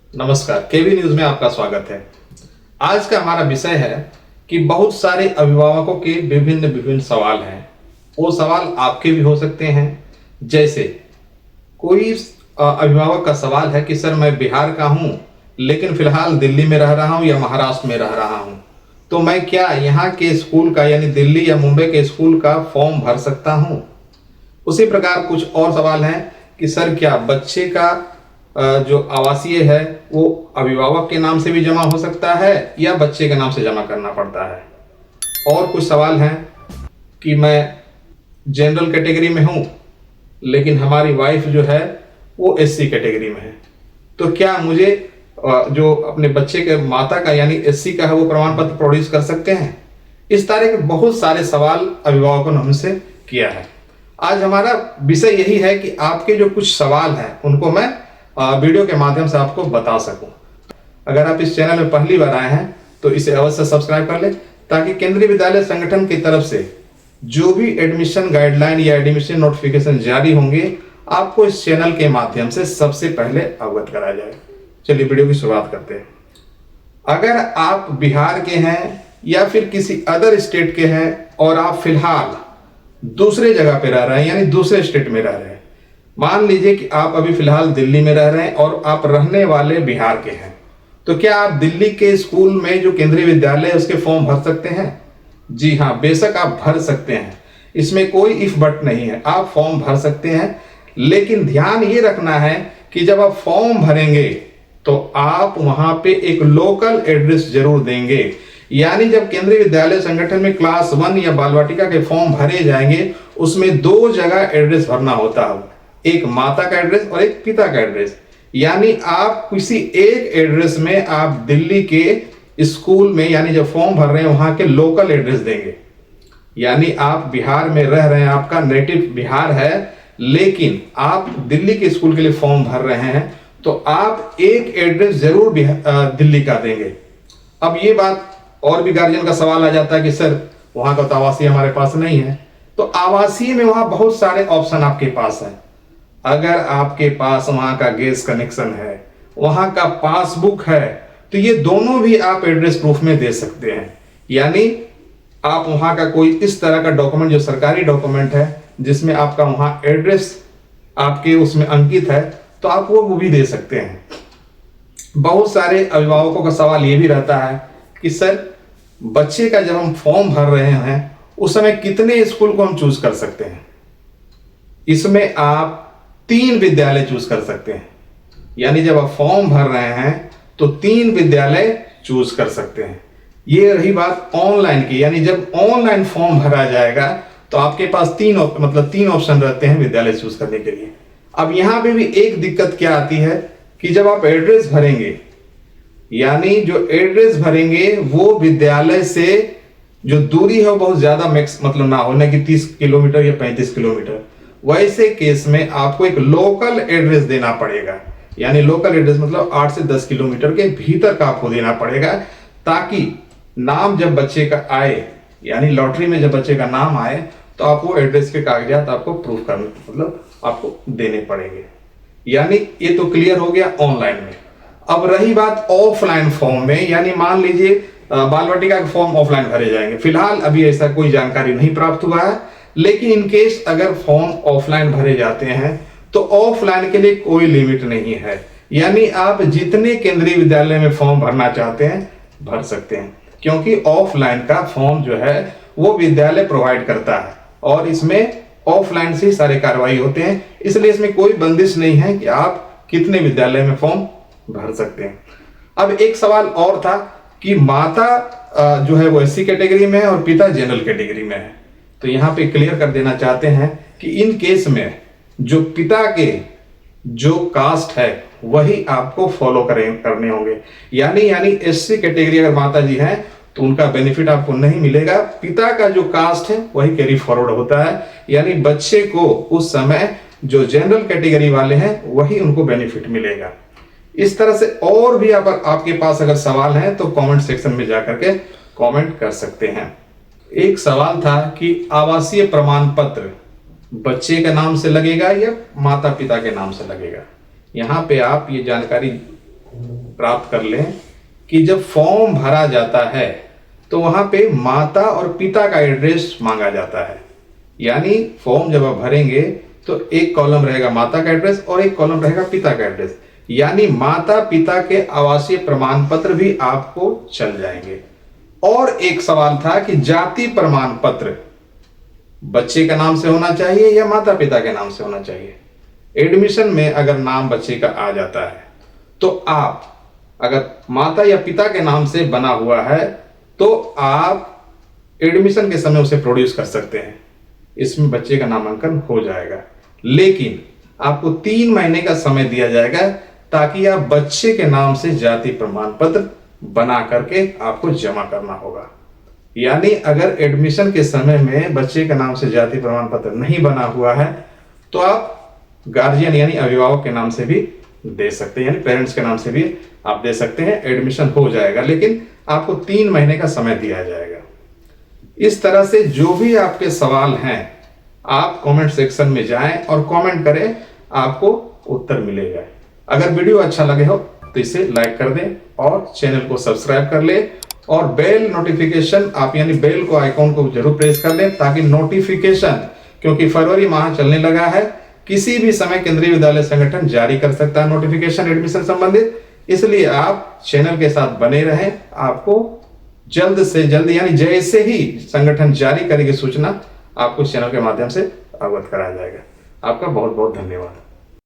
नमस्कार, केवी न्यूज में आपका स्वागत है। आज का हमारा विषय है कि बहुत सारे अभिभावकों के विभिन्न विभिन्न सवाल हैं। वो सवाल आपके भी हो सकते हैं। जैसे कोई अभिभावक का सवाल है कि सर मैं बिहार का हूँ लेकिन फिलहाल दिल्ली में रह रहा हूँ या महाराष्ट्र में रह रहा हूँ, तो मैं क्या यहाँ के स्कूल का यानी दिल्ली या मुंबई के स्कूल का फॉर्म भर सकता हूँ। उसी प्रकार कुछ और सवाल हैं कि सर क्या बच्चे का जो आवासीय है वो अभिभावक के नाम से भी जमा हो सकता है या बच्चे के नाम से जमा करना पड़ता है। और कुछ सवाल हैं कि मैं जनरल कैटेगरी में हूँ लेकिन हमारी वाइफ जो है वो एससी कैटेगरी में है, तो क्या मुझे जो अपने बच्चे के माता का यानी एससी का है वो प्रमाण पत्र प्रोड्यूस कर सकते हैं। इस तरह के बहुत सारे सवाल अभिभावकों ने हमसे किया है। आज हमारा विषय यही है कि आपके जो कुछ सवाल हैं उनको मैं वीडियो के माध्यम से आपको बता सकूं। अगर आप इस चैनल में पहली बार आए हैं तो इसे अवश्य सब्सक्राइब कर लें ताकि केंद्रीय विद्यालय संगठन की तरफ से जो भी एडमिशन गाइडलाइन या एडमिशन नोटिफिकेशन जारी होंगे आपको इस चैनल के माध्यम से सबसे पहले अवगत कराया जाए। चलिए वीडियो की शुरुआत करते हैं। अगर आप बिहार के हैं या फिर किसी अदर स्टेट के हैं और आप फिलहाल दूसरे जगह पे रह रहे हैं यानी दूसरे स्टेट में रह रहे हैं, मान लीजिए कि आप अभी फिलहाल दिल्ली में रह रहे हैं और आप रहने वाले बिहार के हैं, तो क्या आप दिल्ली के स्कूल में जो केंद्रीय विद्यालय है उसके फॉर्म भर सकते हैं। जी हाँ, बेशक आप भर सकते हैं, इसमें कोई इफ बट नहीं है, आप फॉर्म भर सकते हैं। लेकिन ध्यान ये रखना है कि जब आप फॉर्म भरेंगे तो आप वहां पे एक लोकल एड्रेस जरूर देंगे। यानी जब केंद्रीय विद्यालय संगठन में क्लास 1 या बाल वाटिका के फॉर्म भरे जाएंगे उसमें 2 जगह एड्रेस भरना होता है, एक माता का एड्रेस और एक पिता का एड्रेस। यानी आप किसी एक एड्रेस में आप दिल्ली के स्कूल में यानी जब फॉर्म भर रहे हैं वहां के लोकल एड्रेस देंगे। यानी आप बिहार में रह रहे हैं, आपका नेटिव बिहार है, लेकिन आप दिल्ली के स्कूल के लिए फॉर्म भर रहे हैं तो आप एक एड्रेस जरूर दिल्ली का देंगे। अब ये बात और भी गार्जियन का सवाल आ जाता है कि सर वहां का तो आवासीय हमारे पास नहीं है, तो आवासीय में वहां बहुत सारे ऑप्शन आपके पास है। अगर आपके पास वहां का गैस कनेक्शन है, वहां का पासबुक है, तो ये दोनों भी आप एड्रेस प्रूफ में दे सकते हैं। यानी आप वहां का कोई इस तरह का डॉक्यूमेंट जो सरकारी डॉक्यूमेंट है जिसमें आपका वहां एड्रेस आपके उसमें अंकित है तो आप वो भी दे सकते हैं। बहुत सारे अभिभावकों का सवाल ये भी रहता है कि सर बच्चे का जब हम फॉर्म भर रहे हैं उस समय कितने स्कूल को हम चूज कर सकते हैं। इसमें आप 3 विद्यालय चूज कर सकते हैं। यानी जब आप फॉर्म भर रहे हैं तो 3 विद्यालय चूज कर सकते हैं। ये रही बात ऑनलाइन की, यानी जब ऑनलाइन फॉर्म भरा जाएगा तो आपके पास 3 ऑप्शन रहते हैं विद्यालय चूज करने के लिए। अब यहां पे भी एक दिक्कत क्या आती है कि जब आप एड्रेस भरेंगे, यानी जो एड्रेस भरेंगे वो विद्यालय से जो दूरी है वो बहुत ज्यादा ना होने की 30 किलोमीटर या 35 किलोमीटर, वैसे केस में आपको एक लोकल एड्रेस देना पड़ेगा। यानी लोकल एड्रेस मतलब 8 से 10 किलोमीटर के भीतर का आपको देना पड़ेगा, ताकि नाम जब बच्चे का आए यानी लॉटरी में जब बच्चे का नाम आए तो आप वो एड्रेस के कागजात आपको प्रूफ करने आपको देने पड़ेंगे। यानी ये तो क्लियर हो गया ऑनलाइन में। अब रही बात ऑफलाइन फॉर्म में, यानी मान लीजिए बाल वाटिका के फॉर्म ऑफलाइन भरे जाएंगे। फिलहाल अभी ऐसा कोई जानकारी नहीं प्राप्त हुआ है, लेकिन इनकेस अगर फॉर्म ऑफलाइन भरे जाते हैं तो ऑफलाइन के लिए कोई लिमिट नहीं है। यानी आप जितने केंद्रीय विद्यालय में फॉर्म भरना चाहते हैं भर सकते हैं, क्योंकि ऑफलाइन का फॉर्म जो है वो विद्यालय प्रोवाइड करता है और इसमें ऑफलाइन से ही सारे कार्रवाई होते हैं। इसलिए इसमें कोई बंदिश नहीं है कि आप कितने विद्यालय में फॉर्म भर सकते हैं। अब एक सवाल और था कि माता जो है वो एससी कैटेगरी में है और पिता जनरल कैटेगरी में है, तो यहां पे क्लियर कर देना चाहते हैं कि इन केस में जो पिता के जो कास्ट है वही आपको फॉलो करने होंगे। यानी एससी कैटेगरी अगर माता जी हैं तो उनका बेनिफिट आपको नहीं मिलेगा, पिता का जो कास्ट है वही कैरी फॉरवर्ड होता है। यानी बच्चे को उस समय जो जनरल कैटेगरी वाले हैं वही उनको बेनिफिट मिलेगा। इस तरह से और भी आपके पास अगर सवाल है तो कमेंट सेक्शन में जाकर के कमेंट कर सकते हैं। एक सवाल था कि आवासीय प्रमाण पत्र बच्चे के नाम से लगेगा या माता पिता के नाम से लगेगा। यहाँ पे आप ये जानकारी प्राप्त कर लें कि जब फॉर्म भरा जाता है तो वहां पे माता और पिता का एड्रेस मांगा जाता है। यानी फॉर्म जब आप भरेंगे तो एक कॉलम रहेगा माता का एड्रेस और एक कॉलम रहेगा पिता का एड्रेस, यानी माता पिता के आवासीय प्रमाण पत्र भी आपको चल जाएंगे। और एक सवाल था कि जाति प्रमाण पत्र बच्चे का नाम से होना चाहिए या माता पिता के नाम से होना चाहिए। एडमिशन में अगर नाम बच्चे का आ जाता है तो आप अगर माता या पिता के नाम से बना हुआ है तो आप एडमिशन के समय उसे प्रोड्यूस कर सकते हैं, इसमें बच्चे का नामांकन हो जाएगा। लेकिन आपको 3 महीने का समय दिया जाएगा ताकि आप बच्चे के नाम से जाति प्रमाण पत्र बना करके आपको जमा करना होगा। यानी अगर एडमिशन के समय में बच्चे के नाम से जाति प्रमाण पत्र नहीं बना हुआ है तो आप गार्जियन यानी अभिभावक के नाम से भी दे सकते हैं, यानी पेरेंट्स के नाम से भी आप दे सकते हैं। एडमिशन हो जाएगा, लेकिन आपको 3 महीने का समय दिया जाएगा। इस तरह से जो भी आपके सवाल हैं आप कमेंट सेक्शन में जाएं और कमेंट करें, आपको उत्तर मिलेगा। अगर वीडियो अच्छा लगे हो तो इसे लाइक कर दें और चैनल को सब्सक्राइब कर ले और बेल नोटिफिकेशन आप यानी बेल को आइकॉन को जरूर प्रेस कर लें ताकि नोटिफिकेशन, क्योंकि फरवरी माह चलने लगा है, किसी भी समय केंद्रीय विद्यालय संगठन जारी कर सकता है नोटिफिकेशन एडमिशन संबंधित। इसलिए आप चैनल के साथ बने रहें, आपको जल्द से जल्द यानी जैसे ही संगठन जारी करेगी सूचना आपको चैनल के माध्यम से अवगत कराया जाएगा। आपका बहुत बहुत धन्यवाद।